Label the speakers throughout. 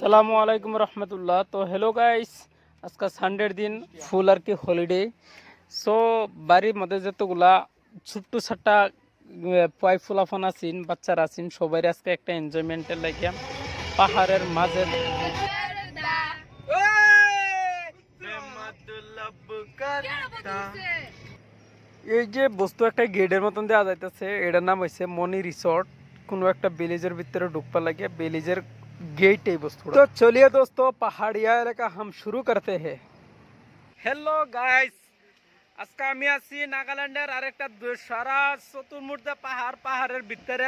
Speaker 1: আসসালামু আলাইকুম রহমতুল্লাহ। তো হ্যালো গাইস, আজকে সানডের দিন, ফুল আর কি হলিডে। সো বাড়ির মধ্যে যতগুলা ছোট্ট ছাট্টা পয় ফুলাফান আছেন, বাচ্চারা আছেন, সবাই আজকে একটা এনজয়মেন্টের লাগিয়া পাহাড়ের মাঝে এই যে বস্তু একটা গেটের মতন দেওয়া যাইতেছে, এটার নাম হয়েছে মনি রিসোর্ট। কোনো একটা ভিলেজের ভিতরে ঢুকপা লাগে, ভিলেজের गेट है वस्तु। तो चलिए दोस्तों, पहाड़िया एलाका हम शुरू करते हैं। हेलो गाइस, আজকে আমি আছি নাগাল্যান্ডের আরেকটা সারা চতুর্মুর্ধে পাহাড়ের ভিতরে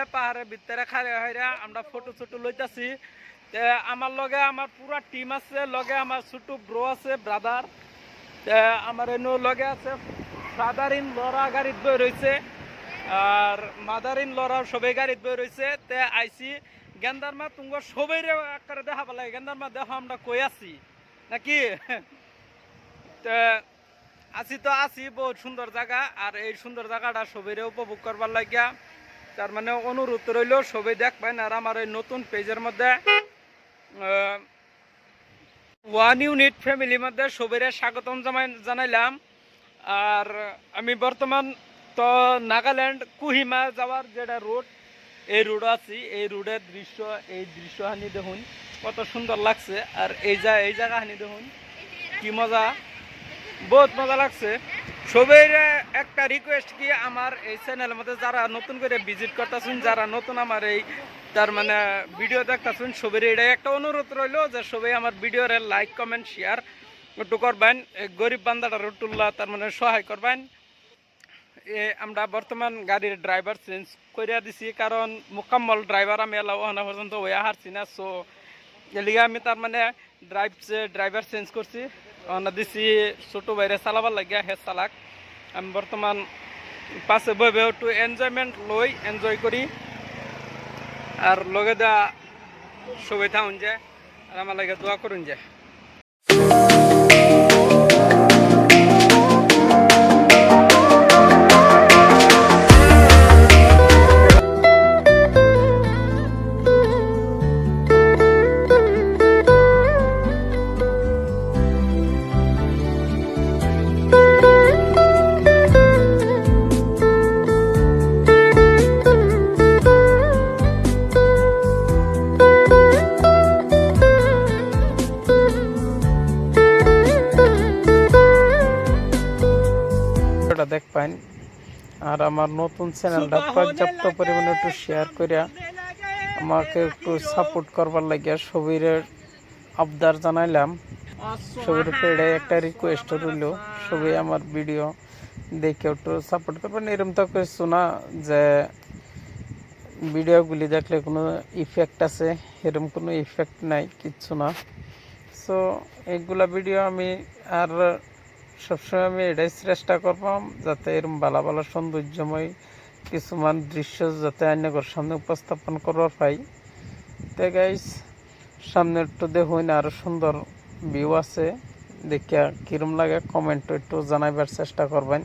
Speaker 1: খাড়া হইরা আমরা ফটো লইতাছি। আমার লগে আমার পুরা টিম আছে, লগে আমার ছোট ব্রো আছে, ব্রাদার। আমার এনো লগে আছে ফাদার ইন লরা গাড়িত বই রয়েছে, আর মাদার ইন লরা সবাই গাড়িত বই রয়েছে। তে আইসি গেন্দারমা তুঙ্গ সবাই করে দেখা পালাই, গেন্দারমা দেখো আমরা কই আছি নাকি। আছি তো আছি, বহুত সুন্দর জায়গা, আর এই সুন্দর জায়গাটা সবাই উপভোগ করবার লাগিয়া তার মানে অনুরোধ রইল সবাই দেখবেন। আর আমার এই নতুন পেজের মধ্যে ওয়ান ইউনিট ফ্যামিলির মধ্যে সবাই স্বাগতম জানাইলাম। আর আমি বর্তমান তো নাগাল্যান্ড কুহিমা যাওয়ার যেটা রোড, এই রোড আছি। এই রোডের দৃশ্য হানি দেখুন কত সুন্দর লাগছে। আর এই জায়গা হানি দেখুন কি মজা, বহুত মজা লাগছে। সবাই একটা রিকোয়েস্ট কি, আমার এই চ্যানেলের মধ্যে যারা নতুন করে ভিজিট করতেছেন, যারা নতুন আমার এই তার মানে ভিডিও দেখতেছেন, সবাই এটাই একটা অনুরোধ রইল যে সবাই আমার ভিডিওর লাইক কমেন্ট শেয়ার একটু করবেন, গরিব বান্দাটার টুল্লা তার মানে সহায় করবেন। আমরা বর্তমান গাড়ির ড্রাইভার চেঞ্জ করিয়া দিছি, কারণ মোকাম্মল ড্রাইভার আমি এলাও আনা পর্যন্ত ওই হারছি না। সো এলিগে আমি তার মানে ড্রাইভার চেঞ্জ করছি, আনা দিছি ছোট বাইরে চালাবার লাগিয়া হে চালাক। আমি বর্তমান পাশে বইবে একটু এনজয়মেন্ট এনজয় করি, আর লগে দেওয়া সবাই থাকুন যায়, আর আমার লাগে দোয়া করুন যায়। দেখবেন, আর আমার নতুন চ্যানেলটা পর্যাপ্ত পরিমাণে একটু শেয়ার করিয়া আমাকে একটু সাপোর্ট করবার লাগিয়া সবির আবদার জানাইলাম। সবির পেড়ে একটা রিকোয়েস্ট রইল, সবাই আমার ভিডিও দেখে একটু সাপোর্ট করবেন। এরকম তো কিছু না যে ভিডিওগুলি দেখলে কোনো ইফেক্ট আছে, এরকম কোনো ইফেক্ট নাই, কিচ্ছু না। সো এইগুলা ভিডিও আমি আর সবসময় আমি এটাই চেষ্টা করবাম যাতে এরকম ভালো ভালো সৌন্দর্যময় কিছুমান দৃশ্য যাতে অন্যের সামনে উপস্থাপন করবার পাই। তো গাইস, সামনে একটু দেখুন, আরো সুন্দর ভিউ আছে, দেখিয়া কিরম লাগে কমেন্ট একটু জানাইবার চেষ্টা করবেন।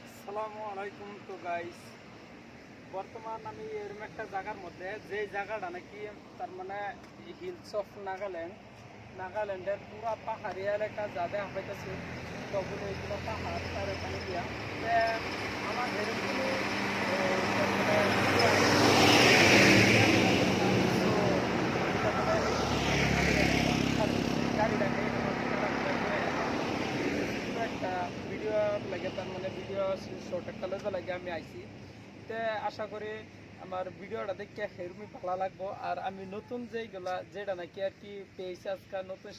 Speaker 1: আসসালামু আলাইকুম। তো গাইস, বর্তমান আমি এরকম একটা জায়গার মধ্যে, যে জায়গাটা নাকি তার মানে হিলস অফ নাগাল্যান্ডের পুরা পাহাড়ি এলাকা যা দেখা পাইতেছে, তখন এইগুলো পাহাড় তার এখানে দিয়া আমার একটা ভিডিও লাগে, তার মানে ভিডিও শর্ট একটা লাগে আমি আইছি। আশা করি আমার ভিডিওটা দেখে হেরমি ভালো লাগবো। আর আমি নতুন যেটা নাকি আর কি পেজ আজকাল নতুন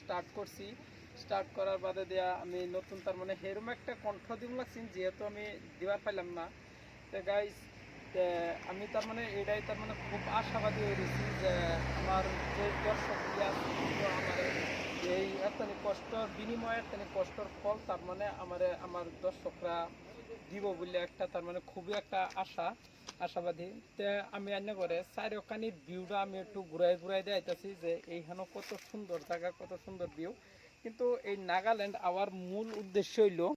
Speaker 1: স্টার্ট করার বাদে দেয়া আমি নতুন তার মানে হেরম একটা কণ্ঠ দিব লাগছি, যেহেতু আমি দিবার পাইলাম না। তো গাইস, আমি তার মানে এটাই তার মানে খুব আশাবাদী হয়ে গেছি যে আমার যে দর্শক আমার এই এতনি কষ্টর বিনিময়ে এতনি কষ্টর ফল তার মানে আমার দর্শকরা দিব বলে একটা তার মানে খুবই একটা আশাবাদী। আমি এনে করে চারিওখানি ভিউটা আমি একটু ঘুরাই দেখাইতেছি যে এইখানে কত সুন্দর জায়গা, কত সুন্দর ভিউ। কিন্তু এই নাগাল্যান্ড আওয়ার মূল উদ্দেশ্য হইল